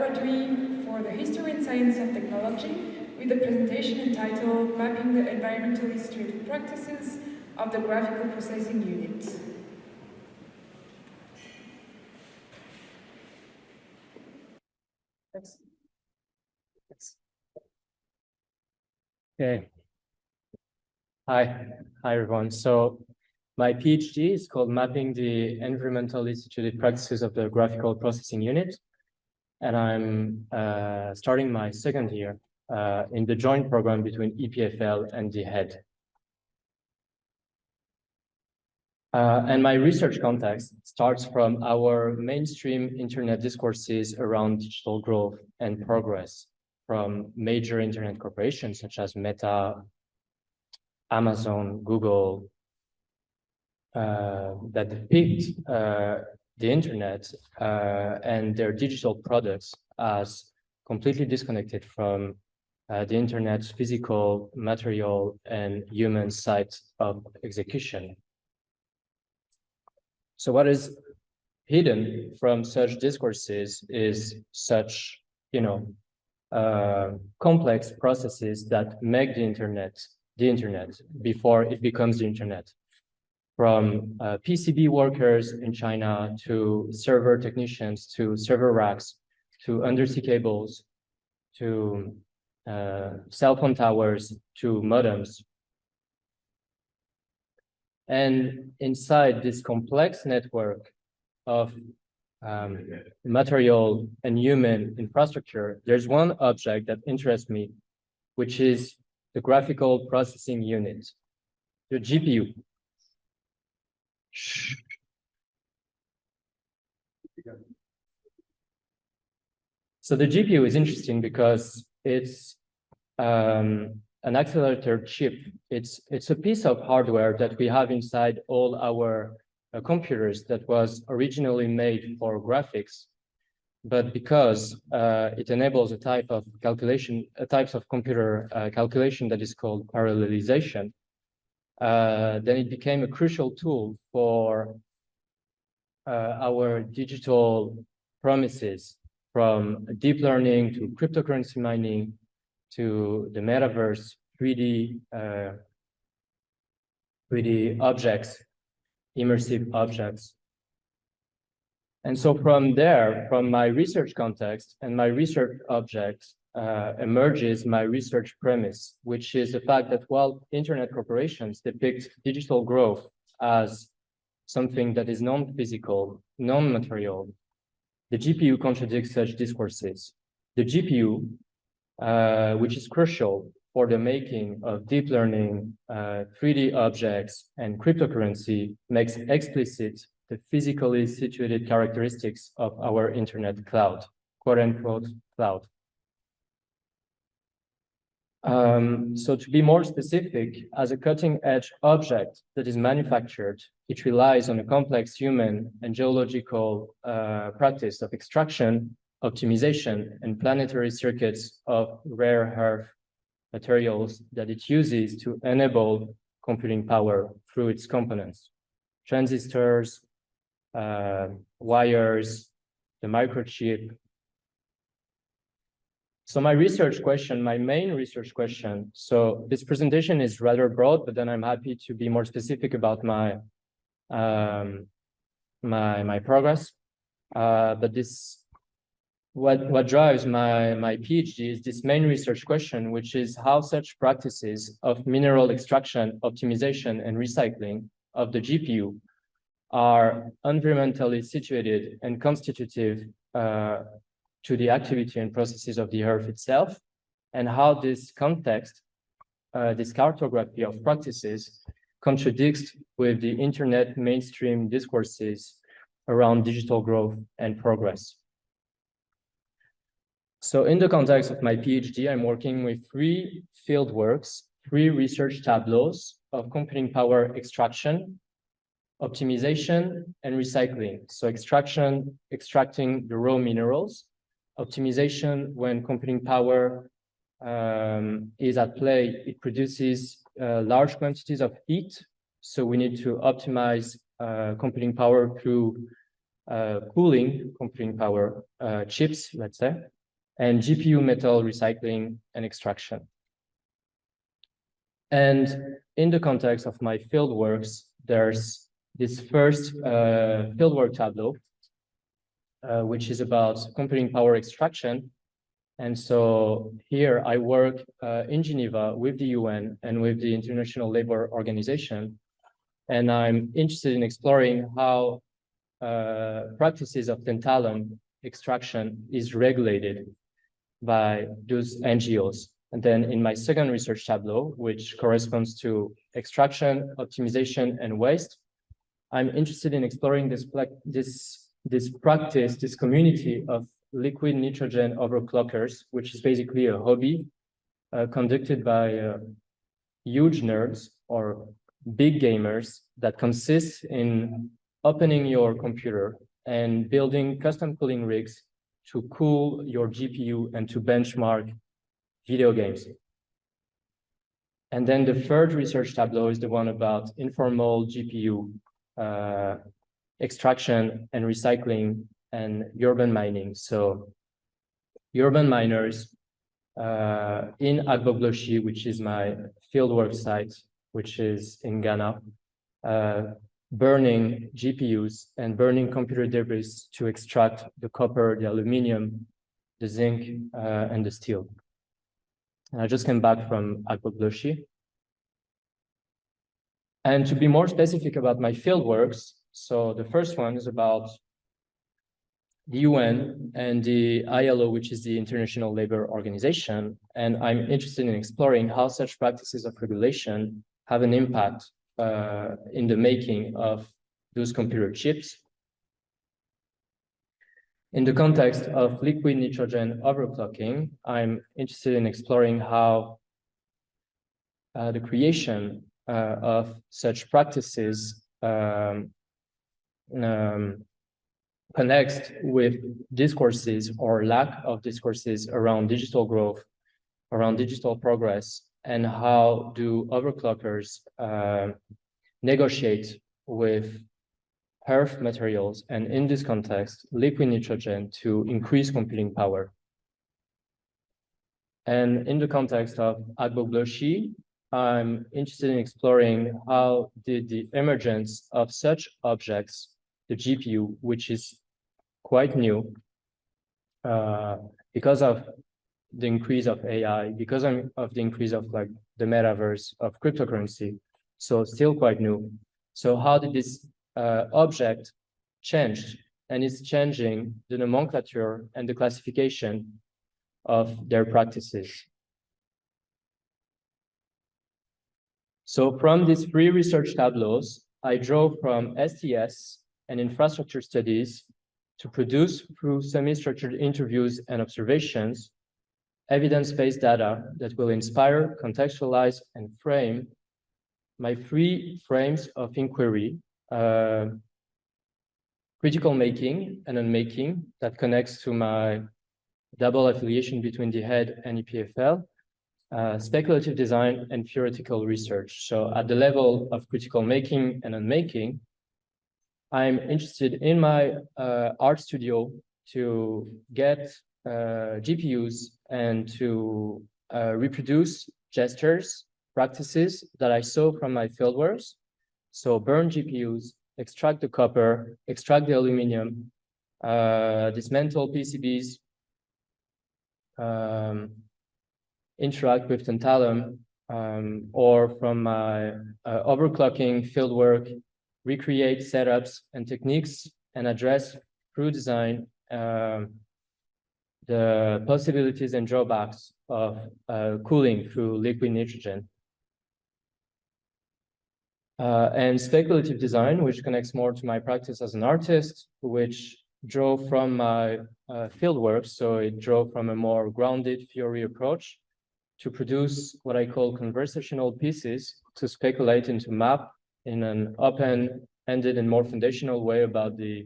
Laboratory for the History and Science of Technology with a presentation entitled Mapping the Environmentally Situated Practices of the Graphical Processing Unit. Thanks. Okay. Hi everyone. So my PhD is called Mapping the Environmentally Situated Practices of the Graphical Processing Unit. And I'm starting my second year in the joint program between EPFL and the HED. And my research context starts from our mainstream internet discourses around digital growth and progress from major internet corporations such as Meta, Amazon, Google, that depict the internet and their digital products as completely disconnected from the internet's physical, material, and human side of execution. So what is hidden from such discourses is such, complex processes that make the internet before it becomes the internet. From PCB workers in China to server technicians to server racks to undersea cables to cell phone towers to modems. And inside this complex network of material and human infrastructure, there's one object that interests me, which is the graphical processing unit, the GPU. So the GPU is interesting because it's an accelerator chip. It's a piece of hardware that we have inside all our computers that was originally made for graphics, but because it enables a type of calculation, types of computer calculation that is called parallelization, then it became a crucial tool for our digital promises, from deep learning to cryptocurrency mining to the metaverse, 3D objects, immersive objects. And so from there, from my research context and my research objects, emerges my research premise, which is the fact that while internet corporations depict digital growth as something that is non-physical, non-material, the GPU contradicts such discourses. The GPU, which is crucial for the making of deep learning, 3D objects, and cryptocurrency, makes explicit the physically situated characteristics of our internet cloud, quote-unquote cloud. So to be more specific, as a cutting-edge object that is manufactured, it relies on a complex human and geological practice of extraction, optimization, and planetary circuits of rare earth materials that it uses to enable computing power through its components: transistors, wires, the microchip. So my research question, my main research question, so this presentation is rather broad, but then I'm happy to be more specific about my my progress. But this, what drives my PhD is this main research question, which is how such practices of mineral extraction, optimization, and recycling of the GPU are environmentally situated and constitutive to the activity and processes of the Earth itself, and how this context, this cartography of practices, contradicts with the internet mainstream discourses around digital growth and progress. So in the context of my PhD, I'm working with 3 fieldworks, 3 research tableaus of computing power extraction, optimization, and recycling. So extracting the raw minerals, optimization when computing power is at play, it produces large quantities of heat. So we need to optimize computing power through cooling, computing power chips, let's say, and GPU metal recycling and extraction. And in the context of my fieldworks, there's this first fieldwork tableau, which is about computing power extraction. And so here I work in Geneva with the UN and with the International Labour Organization. And I'm interested in exploring how practices of tantalum extraction is regulated by those NGOs. And then in my second research tableau, which corresponds to extraction, optimization, and waste, I'm interested in exploring this practice, this community of liquid nitrogen overclockers, which is basically a hobby conducted by huge nerds or big gamers that consists in opening your computer and building custom cooling rigs to cool your GPU and to benchmark video games. And then the third research tableau is the one about informal GPU extraction and recycling and urban mining. So urban miners in Agbogloshi, which is my fieldwork site, which is in Ghana, burning GPUs and burning computer debris to extract the copper, the aluminum, the zinc, and the steel. And I just came back from Agbogloshi. And to be more specific about my fieldworks, so the first one is about the UN and the ILO, which is the International Labour Organization. And I'm interested in exploring how such practices of regulation have an impact in the making of those computer chips. In the context of liquid nitrogen overclocking, I'm interested in exploring how the creation of such practices connects with discourses or lack of discourses around digital growth, around digital progress, and how do overclockers negotiate with earth materials, and in this context, liquid nitrogen to increase computing power. And in the context of Agbogloshi, I'm interested in exploring how did the emergence of such objects, the GPU, which is quite new, because of the increase of AI, because of the increase of like the metaverse of cryptocurrency, so still quite new. So how did this object change? And it's changing the nomenclature and the classification of their practices. So from these three research tableaus, I drove from STS and infrastructure studies to produce through semi-structured interviews and observations, evidence-based data that will inspire, contextualize, and frame my three frames of inquiry: critical making and unmaking, that connects to my double affiliation between the HED and EPFL, speculative design, and theoretical research. So at the level of critical making and unmaking, I'm interested in my art studio to get GPUs and to reproduce gestures, practices that I saw from my fieldworks. So burn GPUs, extract the copper, extract the aluminum, dismantle PCBs, interact with tantalum, or from my overclocking fieldwork, recreate setups and techniques and address through design the possibilities and drawbacks of cooling through liquid nitrogen. And speculative design, which connects more to my practice as an artist, which drove from my fieldwork. So it drove from a more grounded theory approach to produce what I call conversational pieces to speculate and to map in an open-ended and more foundational way about the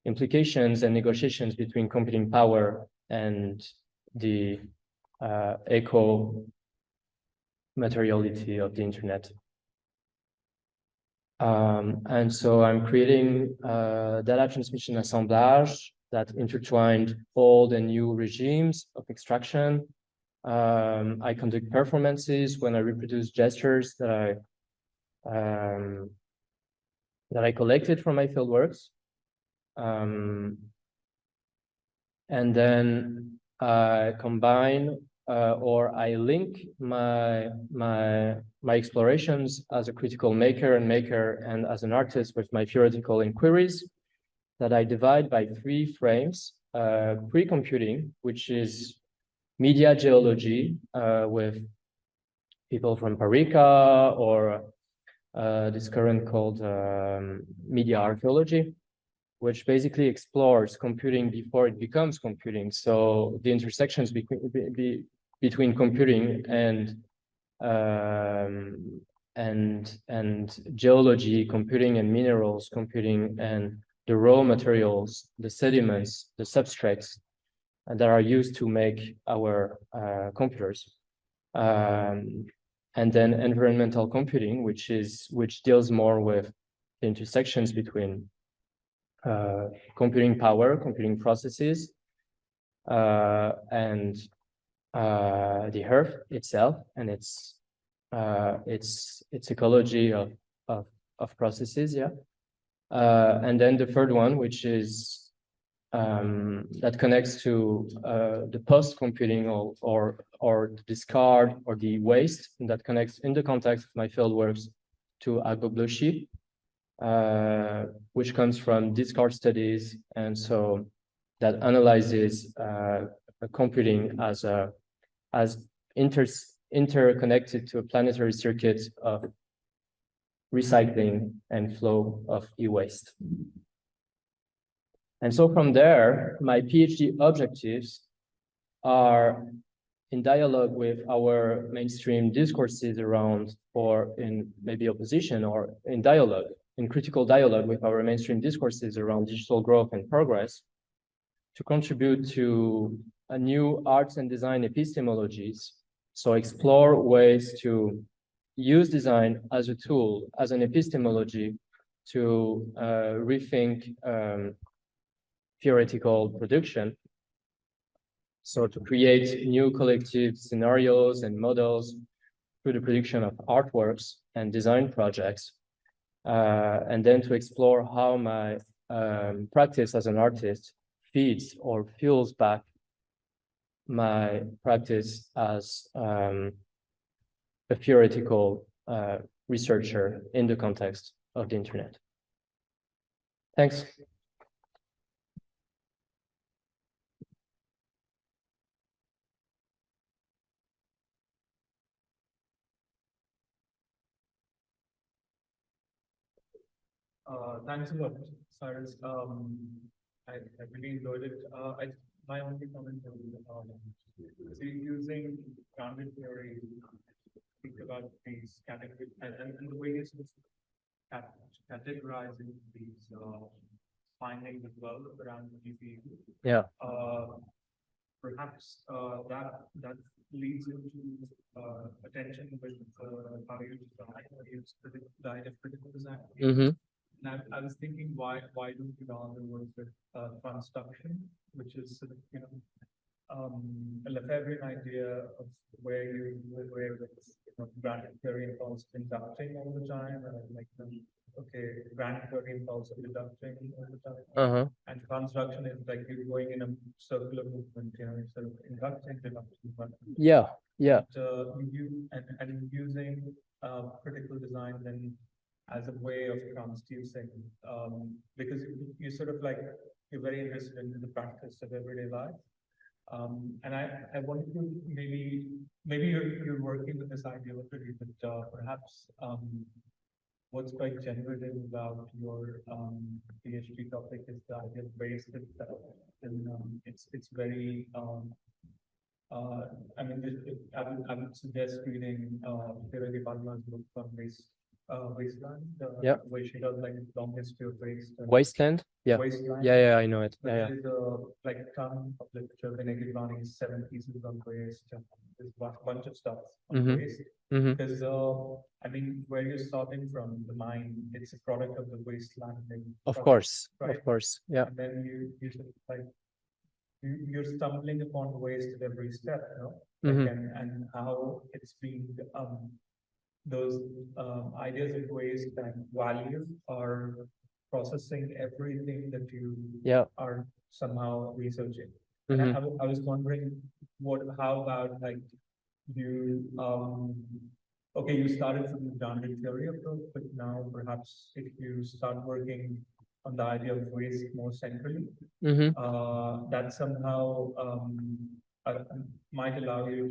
implications and negotiations between computing power and the eco-materiality of the internet. And so I'm creating data transmission assemblage that intertwined old and new regimes of extraction. I conduct performances when I reproduce gestures that I collected from my fieldworks. And then I combine or I link my explorations as a critical maker and as an artist with my theoretical inquiries that I divide by 3 frames: pre-computing, which is media geology with people from Parica, or this current called media archaeology, which basically explores computing before it becomes computing. So the intersections between computing and geology, computing and minerals, computing and the raw materials, the sediments, the substrates that are used to make our computers. And then environmental computing, which deals more with the intersections between computing power, computing processes, and the earth itself and its ecology of processes, yeah. And then the third one, which is that connects to the post-computing or the discard or the waste, and that connects in the context of my fieldworks to agogloshi, which comes from discard studies, and so that analyzes computing as interconnected to a planetary circuit of recycling and flow of e-waste. And so from there, my PhD objectives are in dialogue with our mainstream discourses around, or in maybe opposition, or in dialogue, in critical dialogue with our mainstream discourses around digital growth and progress, to contribute to a new arts and design epistemologies. So explore ways to use design as a tool, as an epistemology, to rethink theoretical production. So to create new collective scenarios and models through the production of artworks and design projects, and then to explore how my practice as an artist feeds or fuels back my practice as a theoretical researcher in the context of the internet. Thanks. Thanks a lot, Cyrus. I really enjoyed it. My only comment is using grounded theory to think about these categories and the ways of categorizing these findings as well around the GPU. Yeah. Perhaps that leads into attention with how you use the idea of critical design. Mm-hmm. And I was thinking, why don't you rather work with construction, which is sort of, a Lefebvrean idea of where grounded theory involves inducting all the time, grounded theory involves deducting all the time, and construction is like you're going in a circular movement, sort of inducting, deducting. Yeah. And using critical design then as a way of transducing, because you sort of you're very interested in the practice of everyday life. And I wanted to maybe you're working with this idea already, but perhaps what's quite generative about your PhD topic is the idea of waste itself, and it's very. I would suggest reading Terry Palma's book on waste wasteland, Yeah. where she does like long history of waste. Wasteland? Yeah. Wasteland. Yeah, I know it. Yeah, yeah. There's like a ton of literature. Benedict Lonning 7 pieces on waste. There's a bunch of stuff on waste. Because I mean, where you're starting from, the mine, it's a product of the wasteland. Of course, right? of course, yeah. And then you should, like, you're stumbling upon waste at every step, you know, like, and how it's being those ideas of waste and value are processing everything that you are somehow researching. And I was wondering, how about like you okay, you started from the grounded theory approach, but now perhaps if you start working on the idea of waste more centrally, that somehow might allow you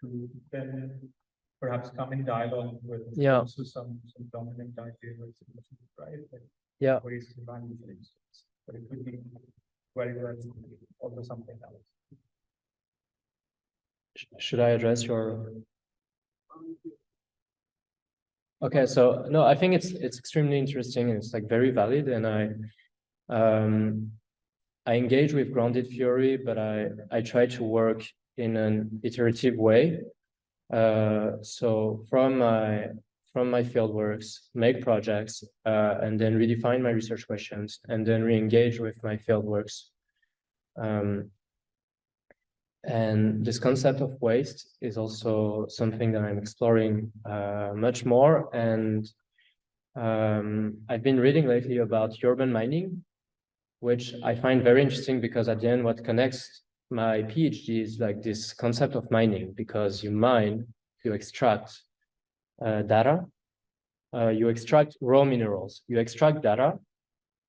to then perhaps come in dialogue with also some dominant ideas, right? Like waste and value, for instance. But it could be very well also something else. Should I address your? Okay, so no, I think it's extremely interesting and it's like very valid, and I engage with grounded theory, but I try to work in an iterative way. So from my fieldworks, make projects, and then redefine my research questions, and then re-engage with my fieldworks. And this concept of waste is also something that I'm exploring much more. And I've been reading lately about urban mining, which I find very interesting because at the end, what connects my PhD is like this concept of mining, because you mine, you extract data, you extract raw minerals, you extract data,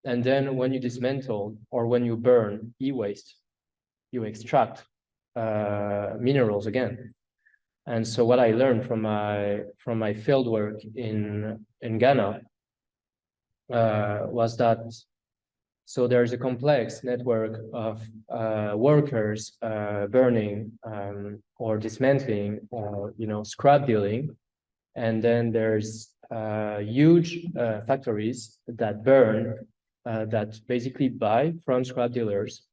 and then when you dismantle or when you burn e-waste, you extract minerals again. And so what I learned from my fieldwork in Ghana was that so there's a complex network of workers burning or dismantling or scrap dealing, and then there's huge factories that burn that basically buy from scrap dealers,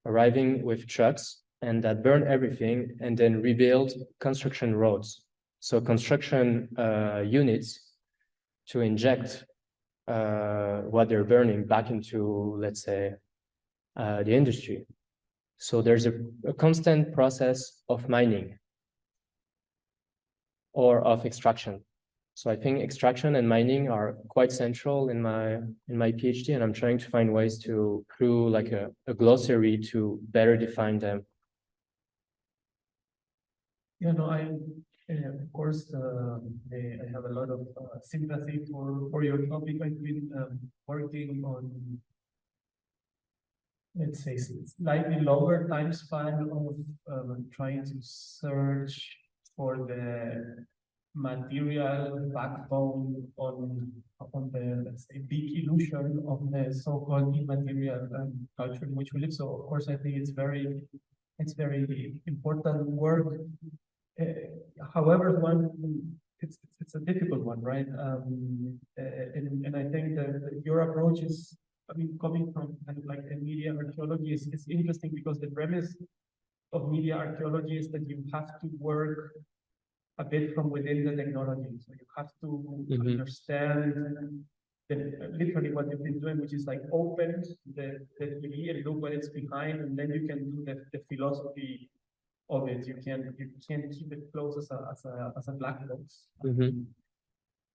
arriving with trucks, and that burn everything and then rebuild construction roads. So construction units to inject what they're burning back into, let's say, the industry. So there's a constant process of mining or of extraction. So I think extraction and mining are quite central in my PhD, and I'm trying to find ways to through like a glossary to better define them. Yeah, no, of course, I have a lot of sympathy for your topic. I've been working on, let's say, slightly longer time span of trying to search for the material backbone on the, let's say, big illusion of the so-called immaterial culture in which we live. So, of course, I think it's very important work. However, it's a difficult one, right? And I think that your approach is, I mean, coming from kind of like the media archaeology is interesting, because the premise of media archaeology is that you have to work a bit from within the technology. So you have to understand literally what you've been doing, which is like open the TV and look what it's behind, and then you can do the philosophy of it. You can't keep it closed as a black box.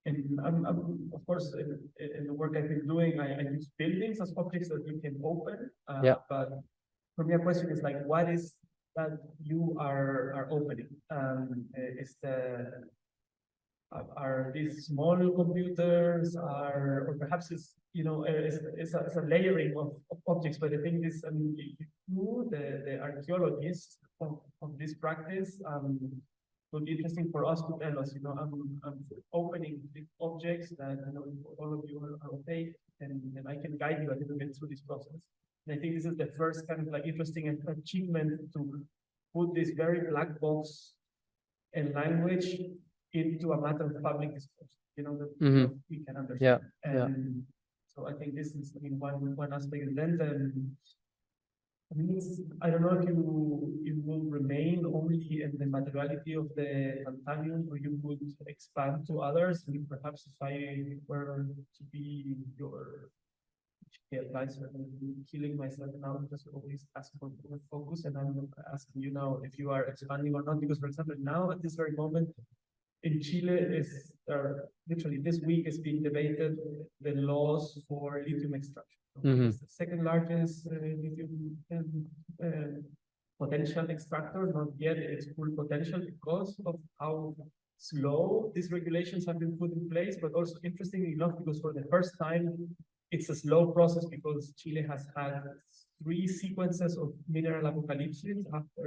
And of course, in the work I've been doing, I use buildings as objects that you can open. But for me, a question is like, what is that you are opening? Are these small computers, or perhaps it's a layering of objects? But the thing is, I mean, you, the archaeologists of this practice, would be interesting for us to tell us. I'm opening these objects that all of you are opaque, and I can guide you a little bit through this process. And I think this is the first kind of like interesting achievement, to put this very black box in language into a matter of public discourse. that Mhm. we can understand. Yeah. And so I think this is one aspect. And then I mean, I don't know if you will remain only in the materiality of the tantalium, or you would expand to others. I mean, perhaps if I were to be your advisor, I'm killing myself now because I always ask for more focus, and I'm asking you now if you are expanding or not. Because, for example, now at this very moment in Chile is literally this week is being debated the laws for lithium extraction. Mhm. It's the second largest lithium potential extractor, not yet its full potential because of how slow these regulations have been put in place, but also interestingly enough, because for the first time, it's a slow process because Chile has had 3 sequences of mineral apocalypses after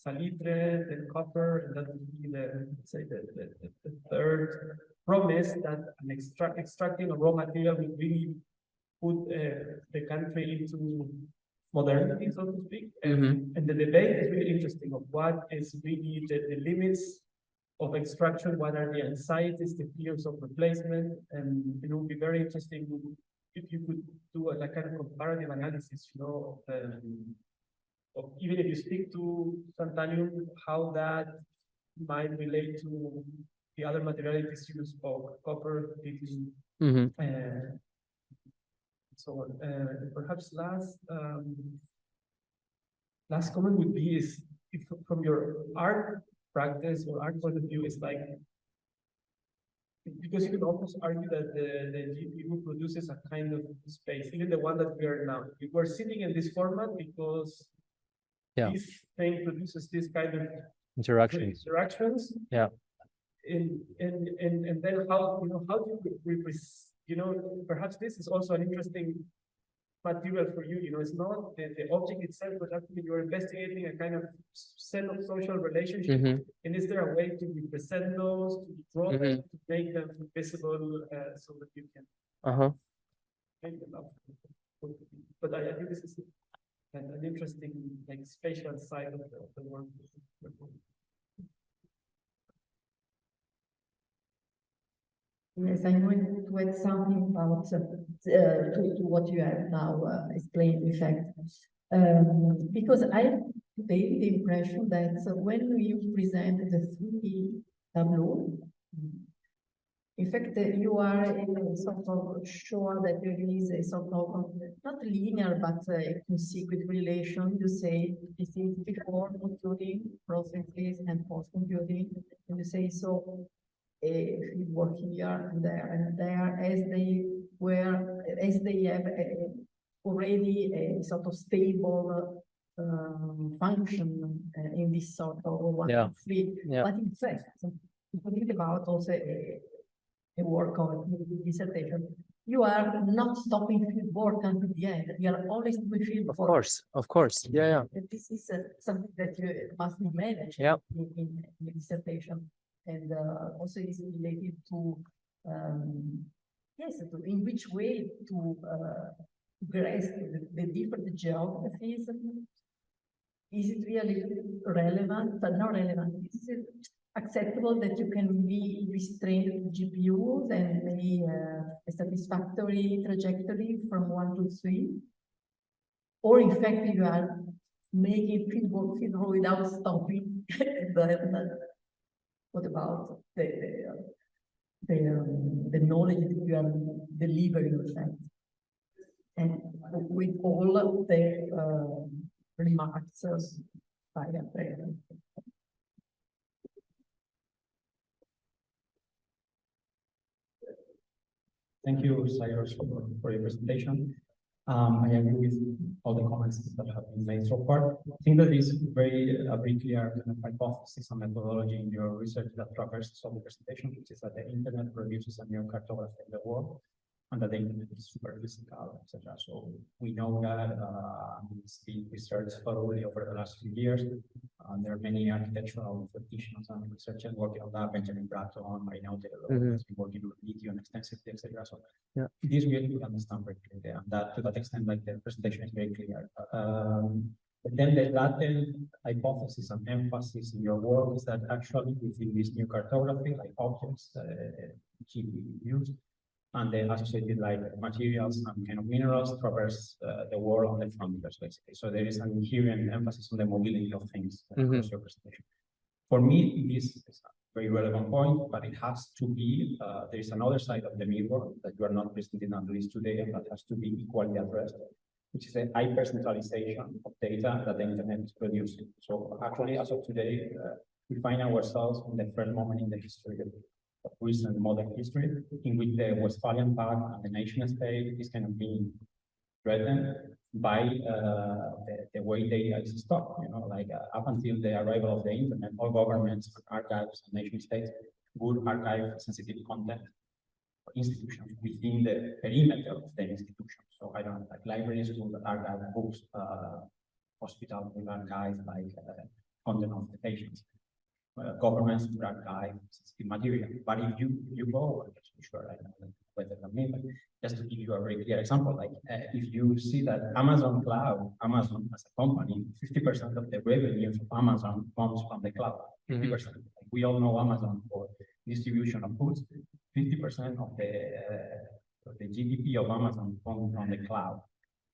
salitre, then copper, and that would be the third promise that extracting a raw material would really put the country into modernity, so to speak. And the debate is really interesting of what is really the limits of extraction, what are the anxieties, the fears of replacement, and it would be very interesting if you could do a kind of comparative analysis, of even if you stick to tantalium, how that might relate to the other materialities you spoke, copper, lithium, and so on. Perhaps last comment would be is if from your art practice or art point of view, is like, because you could almost argue that the GPU produces a kind of space, even the one that we are now. We're sitting in this format because this thing produces this kind of interactions. Yeah. And then how do you represent, perhaps this is also an interesting material for you, it's not the object itself, but actually you're investigating a kind of set of social relationships. And is there a way to represent those, to draw them, to make them visible, so that you can make them up? But I think this is an interesting, spatial side of the work. Yes, I'm going to add something about to what you have now explained, in fact. Because I have today the impression that when you present the 3D tableau, in fact, you are sort of sure that there is a sort of, not linear, but a consecutive relation. You say this is before computing processes and post-computing, and you say so. Field work here and there, as they have already a sort of stable function in this sort of 1, 2, 3. But in fact, if you think about also a work on dissertation, you are not stopping field work until the end. You are always doing field work. Of course. Yeah. This is something that you must manage in the dissertation. And also is related to in which way to grasp the different geographies. Is it really relevant, but not relevant? Is it acceptable that you can be restrained to GPUs and maybe a satisfactory trajectory from 1 to 3? Or in fact, you are making field work without stopping? What about the knowledge that you are delivering, in fact? And with all the remarks by the Thank you, Cyrus, for your presentation. I agree with all the comments that have been made so far. I think that is very clear kind of hypothesis and methodology in your research that traverses all the presentation, which is that the internet produces a new cartography of the world, and that the internet is super physical, etc. So we know that it's been researched thoroughly over the last few years. There are many architectural practitioners and researchers working on that. Benjamin Bratton, Marina Otero has been working on lithium extensively, etc. So this we understand very clearly, and that to that extent, like the presentation is very clear. But then the latent hypothesis and emphasis in your work is that actually within this new cartography, like objects, GPUs, and the associated like materials and kind of minerals traverse the world on the frontiers, basically. So there is an inherent emphasis on the mobility of things across your presentation. For me, this is a very relevant point, but it has to be, there is another side of the mirror that you are not presenting at least today, and that has to be equally addressed, which is the hyper-centralization of data that the internet is producing. So actually, as of today, we find ourselves in the first moment in the history of recent modern history, in which the Westphalian Pact and the nation state is kind of being threatened by the way data is stored. You know, like up until the arrival of the internet, all governments, archives, and nation states would archive sensitive content for institutions within the perimeter of the institution. So I don't know, like libraries would archive books, hospitals would archive like content of the patients. Governments would archive sensitive material. But if you go, I'm sure I don't know better than me, but just to give you a very clear example, like if you see that Amazon Cloud, Amazon as a company, 50% of the revenues of Amazon comes from the cloud. 50%. Like we all know Amazon for distribution of goods. 50% of the GDP of Amazon comes from the cloud.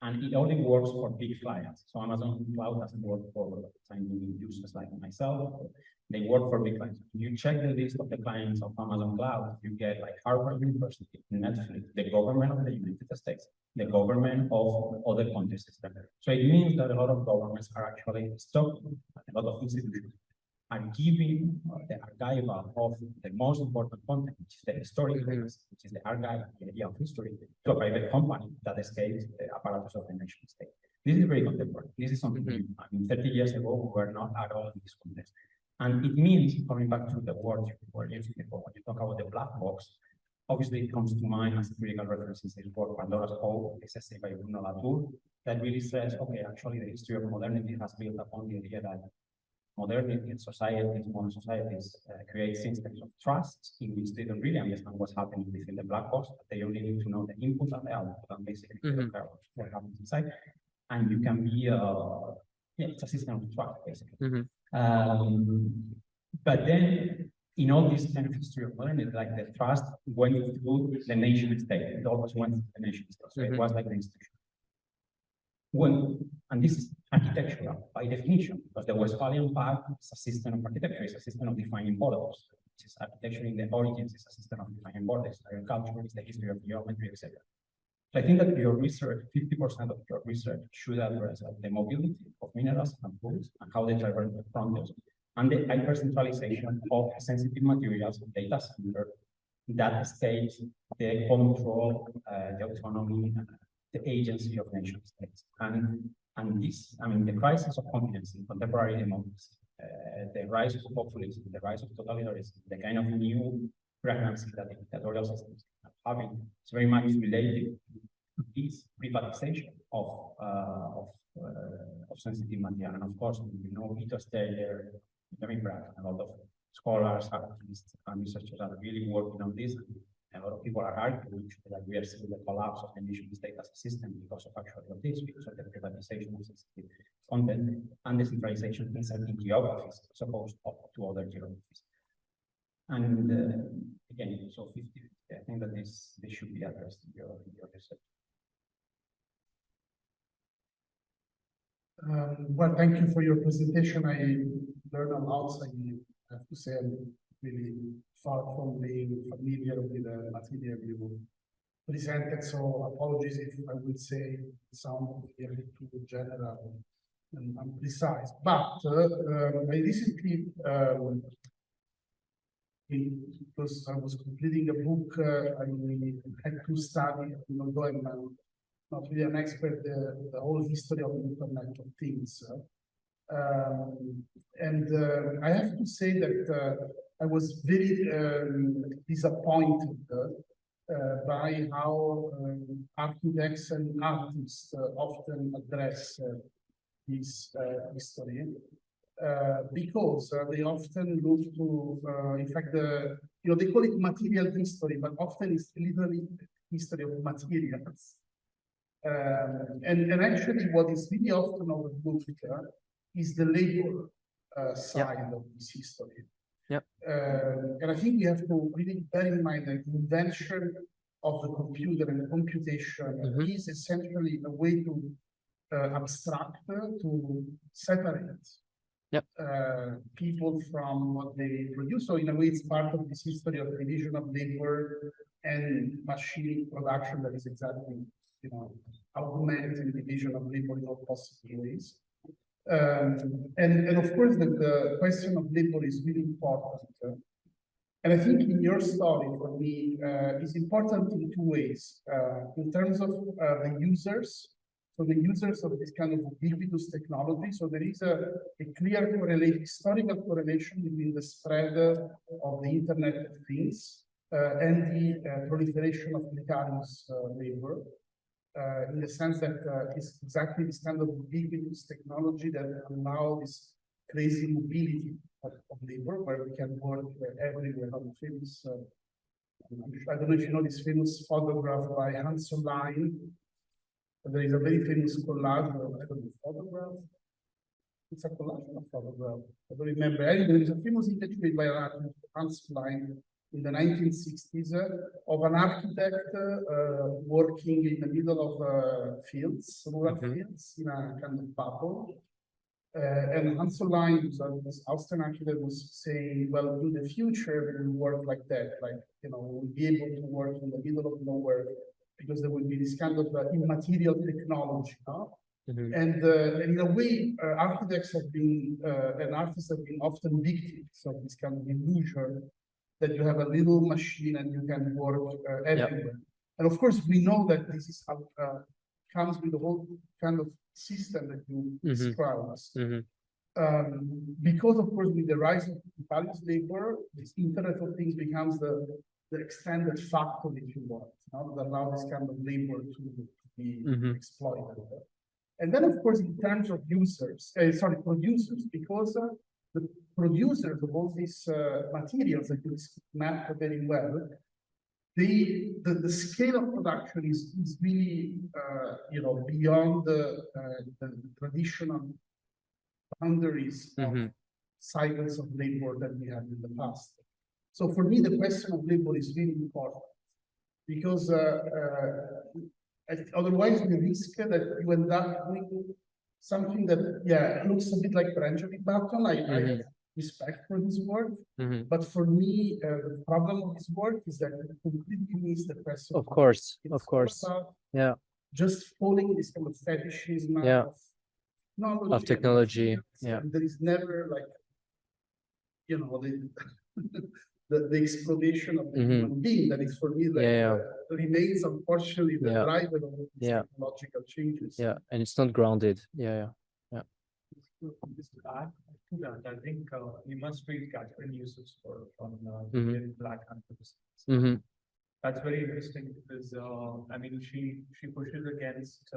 And it only works for big clients. So Amazon Cloud doesn't work for tiny users like myself. They work for big clients. You check the list of the clients of Amazon Cloud, you get like Harvard University, Netflix, the government of the United States, the government of other countries. So it means that a lot of governments are actually stuck, a lot of institutions are giving the archival of the most important content, which is the historical, which is the archive, the idea of history, to a private company that escapes the apparatus of the nation state. This is very contemporary. This is something new. I mean, 30 years ago, we were not at all in this context. And it means, coming back to the word you were using before, when you talk about the black box, obviously it comes to mind as a critical reference in this work, Pandora's Code, this essay by Bruno Latour, that really says, okay, actually the history of modernity has built upon the idea that modernity in societies, modern societies, create systems of trust in which they don't really understand what's happening within the black box. They only need to know the input and the output, and basically what happens inside. And you can be, it's a system of trust, basically. But then, in all this kind of history of modernity, like the trust went through the nation state. It always went through the nation state. So it was like the institution. And this is architectural by definition, because the Westphalian Pact is a system of architecture, it's a system of defining borders. Which is architecture in the origins, is a system of defining borders. Agriculture is the history of geometry, etc. So I think that your research, 50% of your research should address the mobility of minerals and goods and how they traverse the frontiers, and the hyper-centralization of sensitive materials and data center that escapes the control, the autonomy, the agency of nation states. And this, I mean, the crisis of confidence in contemporary democracy, the rise of populism, the rise of totalitarianism, the kind of new pregnancy that dictatorial systems are having, is very much related to this privatization of sensitive material. And of course, you know, Peter Steyer, Benjamin Bragg, and a lot of scholars, activists, and researchers are really working on this. And a lot of people are arguing that we are seeing the collapse of the nation state as a system because of actually of this, because of the privatization of sensitive content and the centralization in certain geographies as opposed to other geographies. And again, so 50, I think that this should be addressed in your research. Well, thank you for your presentation. I learned a lot. I have to say I'm really far from being familiar with the material you presented, so apologies if I would say sound a bit too general and precise. But I recently, because I was completing a book, I had to study, although I'm not really an expert, the whole history of the Internet of Things. And I have to say that I was very disappointed by how architects and artists often address this history, because they often look to, in fact, they call it material history, but often it's literally history of materials. And actually, what is really often overlooked is the labor side of this history. Yep. And I think we have to really bear in mind that the invention of the computer and computation is essentially a way to abstract, to separate people from what they produce. So in a way, it's part of this history of division of labor and machine production that is exactly, augmenting division of labor in all possible ways. And of course, the question of labor is really important. And I think in your story, for me, is important in two ways. In terms of the users, so the users of this kind of ubiquitous technology. So there is a clear historical correlation between the spread of the Internet of Things and the proliferation of precarious labor. In the sense that it's exactly this kind of ubiquitous technology that allows this crazy mobility of labor, where we can work everywhere. On the famous, I don't know if you know this famous photograph by Hanselijn. There is a very famous collage of photograph. It's a collage of photograph. I don't remember. There is a famous image made by Hanselijn in the 1960s of an architect working in the middle of fields, rural fields, in a kind of bubble. And Hanselijn, this Austrian architect, was saying, well, in the future, we will work like that. Like, we'll be able to work in the middle of nowhere because there will be this kind of immaterial technology. And in a way, architects have been, and artists have been often victims of this kind of illusion that you have a little machine and you can work everywhere. And of course, we know that this is how comes with the whole kind of system that you described. Because, of course, with the rise of precarious labor, this Internet of Things becomes the extended factory, if you want, that allows this kind of labor to be exploited. And then, of course, in terms of producers, because the producers of all these materials that you map very well, the scale of production is really beyond the traditional boundaries of cycles of labor that we had in the past. So for me, the question of labor is really important because otherwise we risk that you end up doing something that looks a bit like Benjamin Button. I respect for his work, but for me, the problem of his work is that it completely misses the question. Of course, just falling this kind of fetishism of technology. There is never like the exploration of the human being. That is for me remains unfortunately the driver of these technological changes. And it's not grounded. Just to add to that, I think you must read Catherine Yusuf's work on Black anthropocentrism. That's very interesting because I mean she pushes against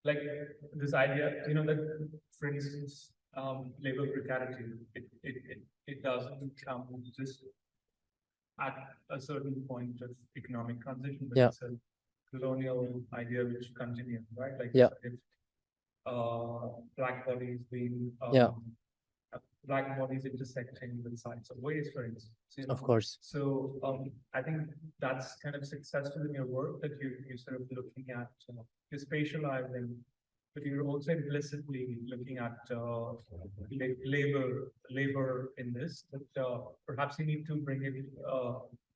like this idea, that for instance, labor precarity, it doesn't come just at a certain point of economic transition, but it's a colonial idea which continues, right? Like if black bodies being black bodies intersecting with sites of waste, for instance. Of course. So I think that's kind of successful in your work, that you're sort of looking at you're spatializing, but you're also implicitly looking at labor in this. That perhaps you need to bring it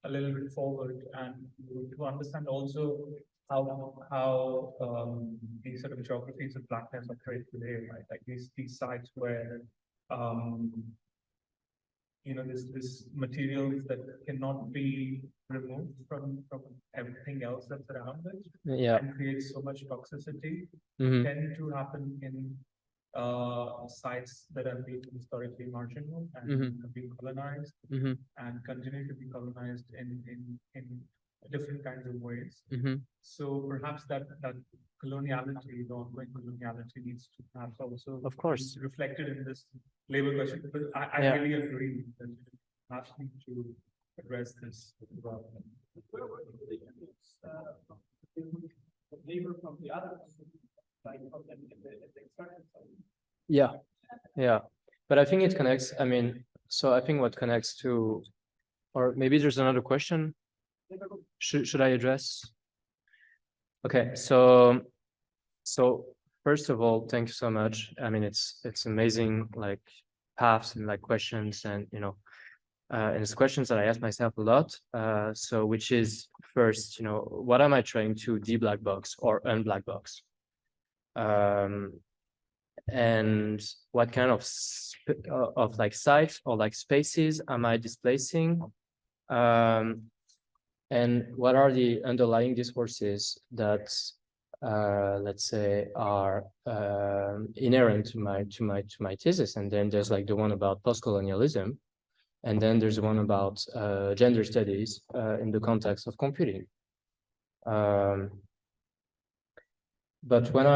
a little bit forward and to understand also how these sort of geographies of blackness operate today, right? Like these sites where this materials that cannot be removed from everything else that's around it, and creates so much toxicity, tend to happen in sites that have been historically marginal and have been colonized and continue to be colonized in different kinds of ways. So perhaps that coloniality, the ongoing coloniality, needs to perhaps also, of course, be reflected in this labor question. But I really agree that you perhaps need to address this. labor from the other side of the extraction side. Yeah, yeah. But I think it connects, I mean, so I think what connects to, or maybe there's another question. Should I address? Okay, so first of all, thank you so much. I mean, it's amazing, like paths and like questions, and and it's questions that I ask myself a lot. So which is first, what am I trying to de-black box or unblack box? And what kind of like sites or like spaces am I displacing? And what are the underlying discourses that let's say are inherent to my thesis? And then there's like the one about post-colonialism, and then there's one about gender studies in the context of computing. But when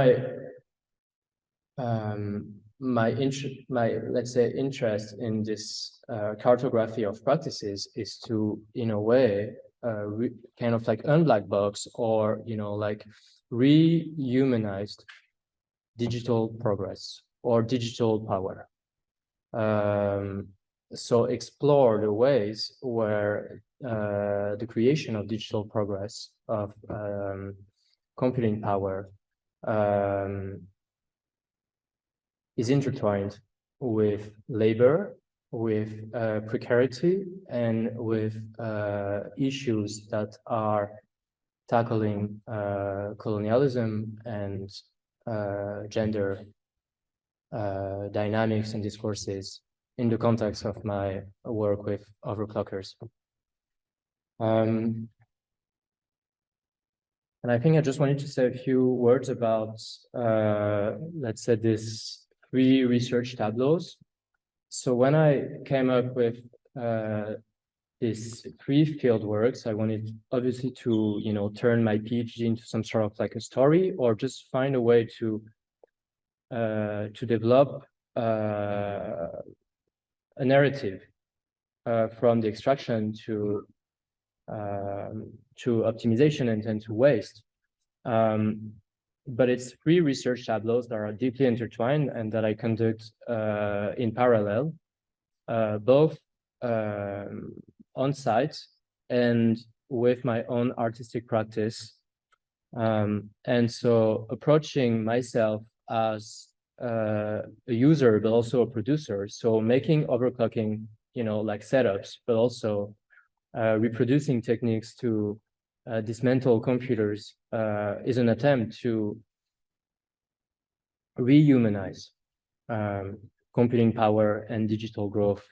my let's say interest in this cartography of practices is to, in a way, kind of like unblack box or like rehumanized digital progress or digital power. So explore the ways where the creation of digital progress, of computing power, is intertwined with labor, with precarity, and with issues that are tackling colonialism and gender dynamics and discourses in the context of my work with overclockers. And I think I just wanted to say a few words about, let's say, these 3 research tableaus. So when I came up with these 3 field works, I wanted obviously to, turn my PhD into some sort of like a story, or just find a way to develop a narrative from the extraction to optimization and then to waste. But it's 3 research tableaus that are deeply intertwined and that I conduct in parallel, both on site and with my own artistic practice. And so approaching myself as a user, but also a producer. So making overclocking, like setups, but also reproducing techniques to dismantle computers is an attempt to rehumanize computing power and digital growth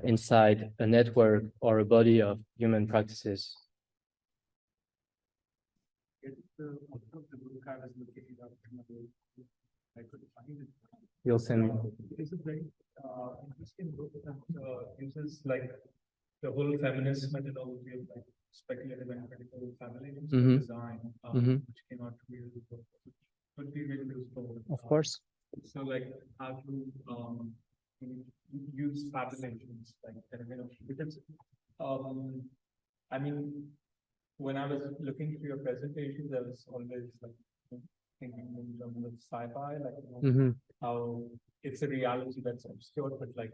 inside a network or a body of human practices. You'll send me. It's a very interesting book that uses like the whole feminist methodology of like speculative and critical feminism design, which came out to be really good, which would be really useful. Of course. So like how to use fabulations, like because I mean, when I was looking through your presentations, I was always like thinking in terms of sci-fi, like how it's a reality that's obscure, but like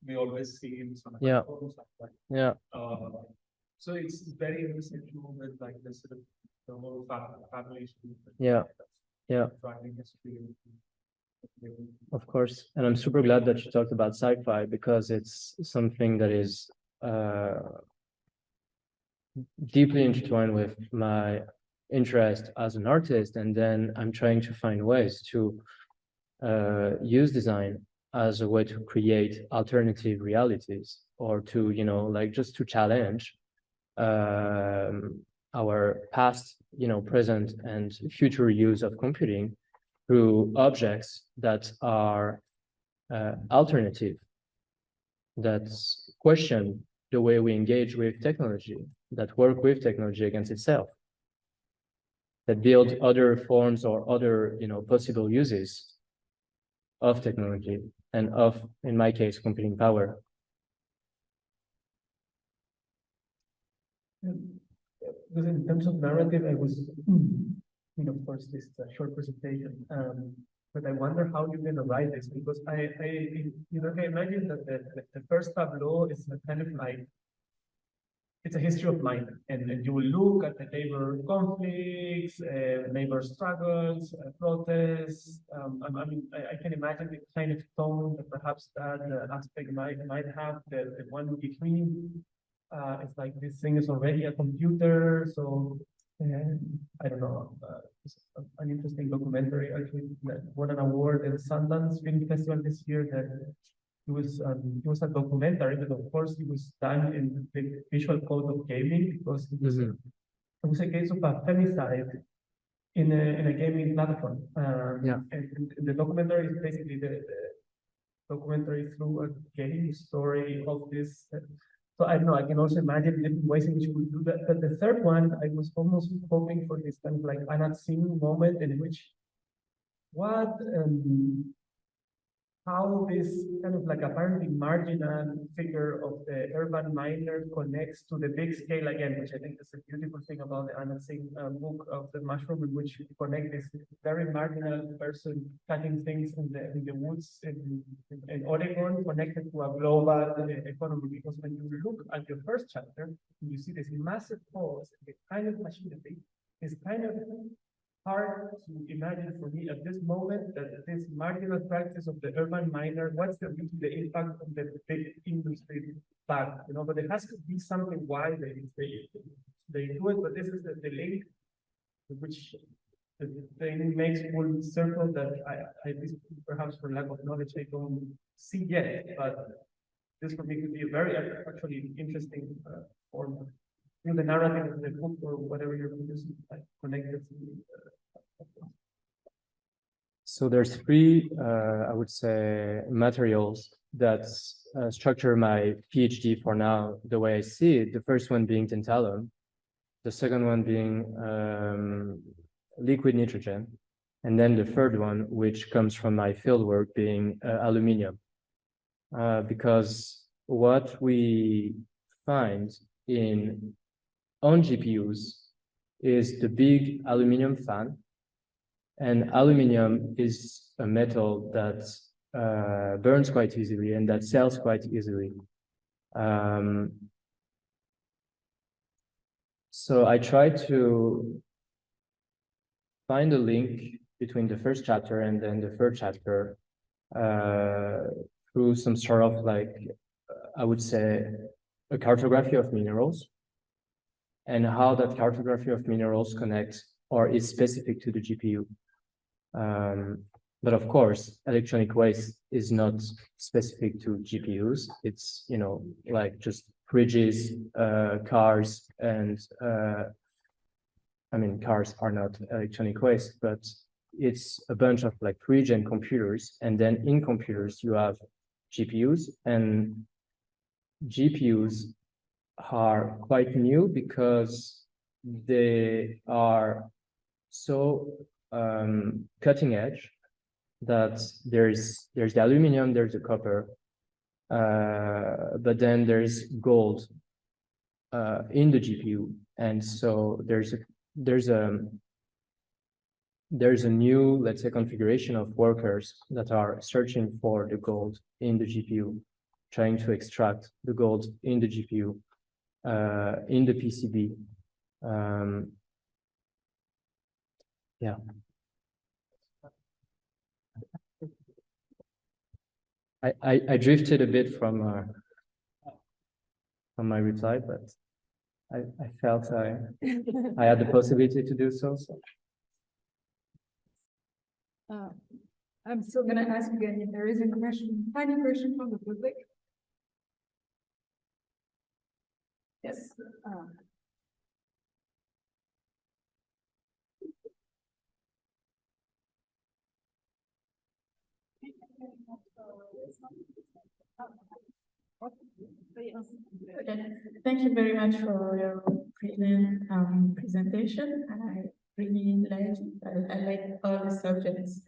we always see in some films like that. So it's very intersectional with like this sort of the whole fabulation. Driving history. Of course, and I'm super glad that you talked about sci-fi, because it's something that is deeply intertwined with my interest as an artist, and then I'm trying to find ways to use design as a way to create alternative realities, or to like just to challenge our past, present and future use of computing through objects that are alternative, that question the way we engage with technology, that work with technology against itself, that build other forms or other possible uses of technology and of, in my case, computing power. Because in terms of narrative, I was of course, this is a short presentation. But I wonder how you're going to write this, because I can imagine that the first tableau is a kind of like, it's a history of mind, and you will look at the labor conflicts, labor struggles, protests. I can imagine the kind of tone that perhaps that aspect might have. The one between, it's like this thing is already a computer, so I don't know. It's an interesting documentary actually that won an award at Sundance Film Festival this year. That it was a documentary, but of course it was done in the visual code of gaming, because it was a case of a femicide in a gaming platform. And the documentary is basically the documentary through a game story of this. So I don't know, I can also imagine different ways in which we do that. But the third one, I was almost hoping for this kind of like an unseen moment in which how this kind of like apparently marginal figure of the urban miner connects to the big scale again, which I think is a beautiful thing about the unseen book of the mushroom, in which you connect this very marginal person cutting things in the woods in Oregon, connected to a global economy. Because when you look at your first chapter, you see this massive pause, the kind of machinery is kind of hard to imagine for me at this moment that this marginal practice of the urban miner, what's the impact on the big industry back, but there has to be something why they do it, but this is the link which the thing makes full circle that I perhaps for lack of knowledge I don't see yet, but this for me could be a very actually interesting form of the narrative of the book or whatever you're producing, like connected to So there's three, I would say, materials that structure my PhD for now, the way I see it. The first one being tantalum, the second one being liquid nitrogen, and then the third one, which comes from my fieldwork, being aluminium. Because what we find on GPUs is the big aluminum fan, and aluminum is a metal that burns quite easily and that sells quite easily. So I try to find a link between the first chapter and then the third chapter through some sort of like, I would say, a cartography of minerals, and how that cartography of minerals connects or is specific to the GPU. But of course, electronic waste is not specific to GPUs. It's, like just fridges, cars, and cars are not electronic waste, but it's a bunch of like fridge and computers. And then in computers, you have GPUs, and GPUs are quite new because they are so cutting edge that there's the aluminum, there's the copper, but then there's gold in the GPU, and so there's a new, let's say, configuration of workers that are searching for the gold in the GPU, trying to extract the gold in the GPU, in the PCB. Yeah. I drifted a bit from my reply, but I felt I had the possibility to do so. I'm still going to ask again if there is a tiny question from the public. Yes. Okay. Thank you very much for your presentation. I really liked it. I like all the subjects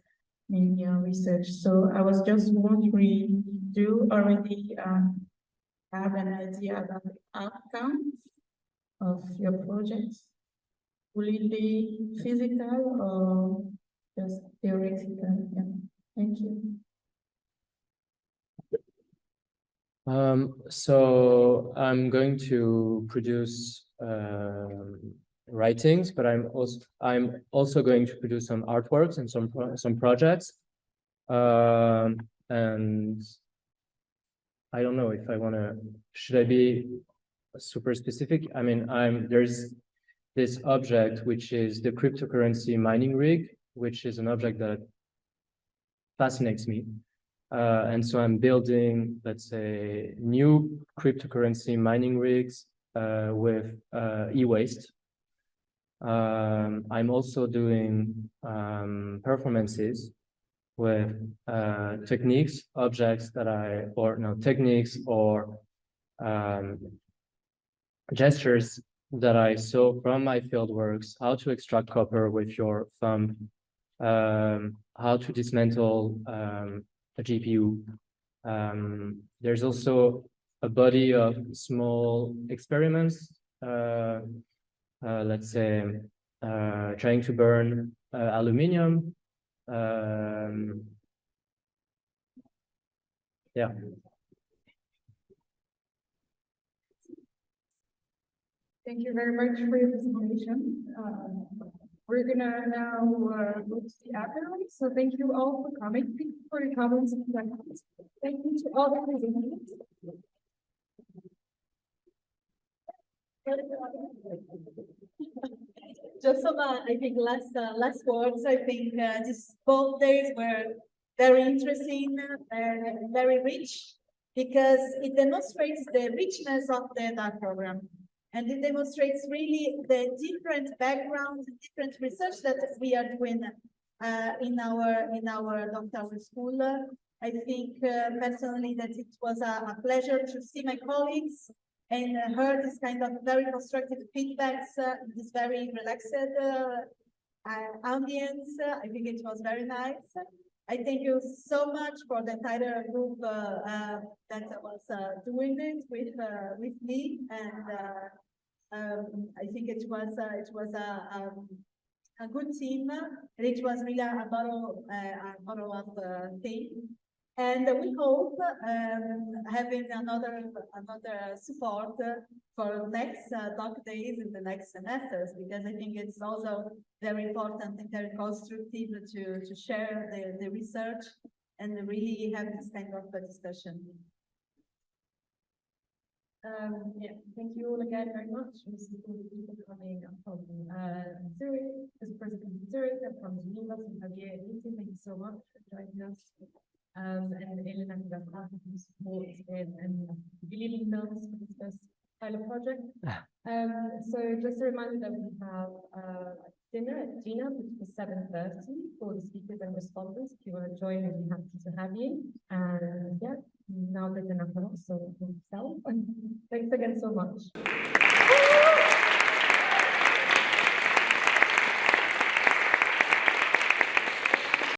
in your research. So I was just wondering, do you already have an idea about the outcomes of your projects? will it be physical or just theoretical? Yeah. Thank you. So I'm going to produce writings, but I'm also going to produce some artworks and some projects. And I don't know if I want to. Should I be super specific? I mean, there's this object which is the cryptocurrency mining rig, which is an object that fascinates me. And so I'm building, let's say, new cryptocurrency mining rigs with e-waste. I'm also doing performances with techniques, objects that techniques or gestures that I saw from my fieldworks, how to extract copper with your thumb, how to dismantle a GPU. There's also a body of small experiments, let's say, trying to burn aluminium. Yeah. Thank you very much for your presentation. We're gonna now go to the afternoon. So thank you all for coming. Thank you for your comments and questions. Thank you to all the presenters. Just some, I think, last words. I think these both days were very interesting, very rich, because it demonstrates the richness of the DAC program. And it demonstrates really the different backgrounds, different research that we are doing in our doctoral school. I think personally that it was a pleasure to see my colleagues and heard this kind of very constructive feedbacks in this very relaxed audience. I think it was very nice. I thank you so much for the entire group that was doing it with me, and I think it was a good team, and it was really a bottom-up thing. And we hope having another support for next Docdays in the next semesters, because I think it's also very important and very constructive to share the research and really have this kind of discussion. Yeah, thank you all again very much. Mr. for coming from Zurich, as a president of Zurich, and from Geneva, and Javier. Thank you so much for joining us. And Elena, who does part of the support and believing in us for this first pilot project. So just a reminder that we have dinner at Genève, which is 7:30 for the speakers and respondents. If you want to join, we'll be happy to have you. And yeah, now there's enough of us, so thanks again so much.